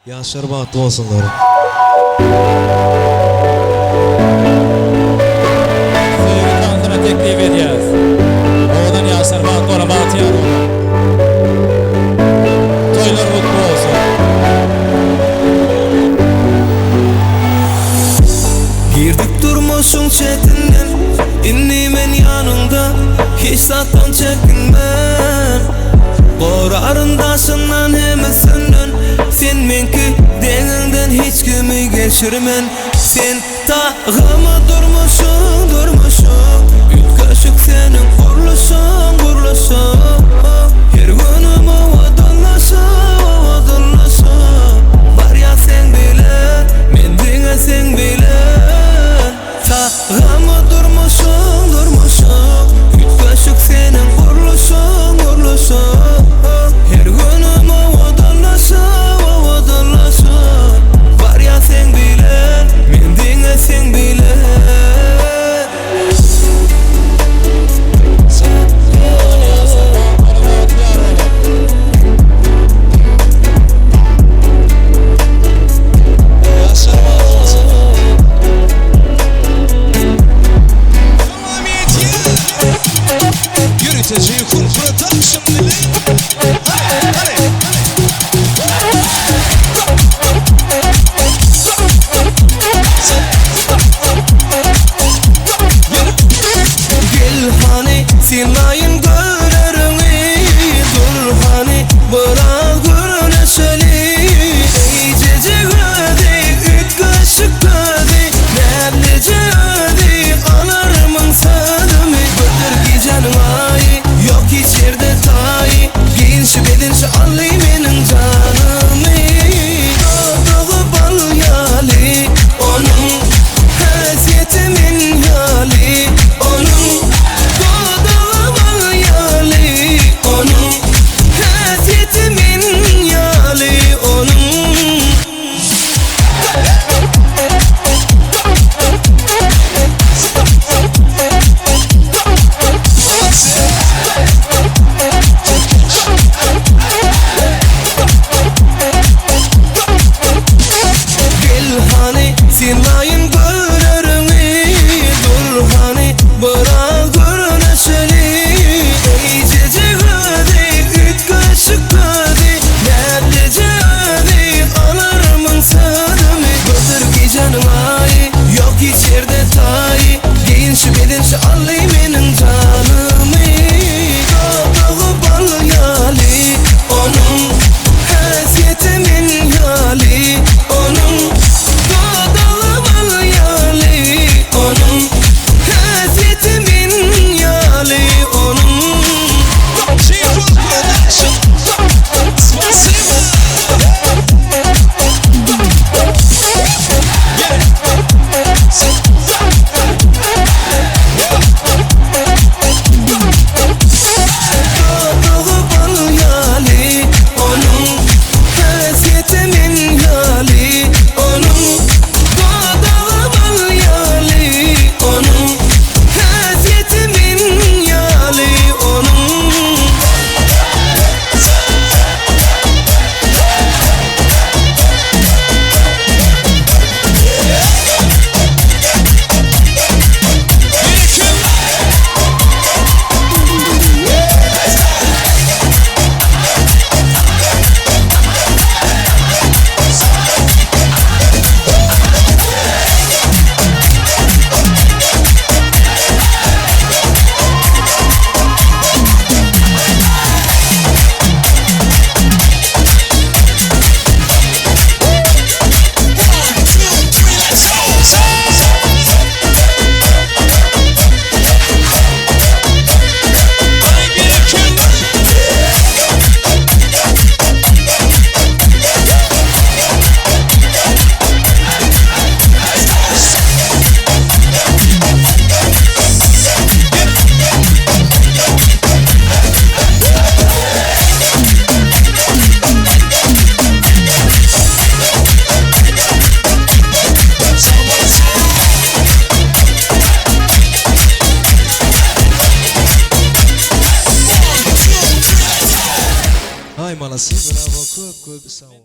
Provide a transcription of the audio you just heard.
Yaşar bahtı olsunlar. Sevgili Tanzan'a teklif edeceğiz. Oğlan Yaşar bahtı olan Bahtiyar oğlan. Toylar mutlu olsun. Girdik durmuşsun çetinden, innimen yanında, hiç sattan çekinmen. Qorarındasından hemisinden, sen menki deninden hiç kimi geçirmen. Sen tağımı durmuşsun, ütkaşık senin kurlusun. Her günüm ovadınlasın, var ya sen bile, men dine sen bile. Tağımı durmuşsun, ütkaşık senin kurlusun. Her günüm ovadınlasın, var ya sen bile, men dine sen bile. Yürüteceği kur production dili. Gel hani sinlayın görürünü, dur hani bırak görüneşeli. İyice öde, üt kaşık öde, nerlece öde, anarımın sadımı. Bıdır gecenin ayı, yok hiç yerde tayı, giyinşi bedinşi anlayı benim canımı. Doğduğu bal yali, onun hasiyetimin yali, onun doğduğu bal yali, onun hasiyetimin yali, onun. Gel hani sinlayın görürünü, dur hani bırak görüneşeli. İyice öde, üt kaşık öde, nerlece öde, anarımın sadımı. Bıdır gecenin ayı, yok hiç yerde tayı, giyinşi bedinşi anlayı benim canımı. Doğduğu bal yali, onun hasiyetimin yali, onun doğduğu bal yali, onun hasiyetimin yali, onun. G-Full Production. Spasibo. Doğduğu bal yali, onun hasiyetimin yali, onun doğduğu bal yali, onun hasiyetimin yali, onun. Ay malası, bravo, cool bir sağ ol.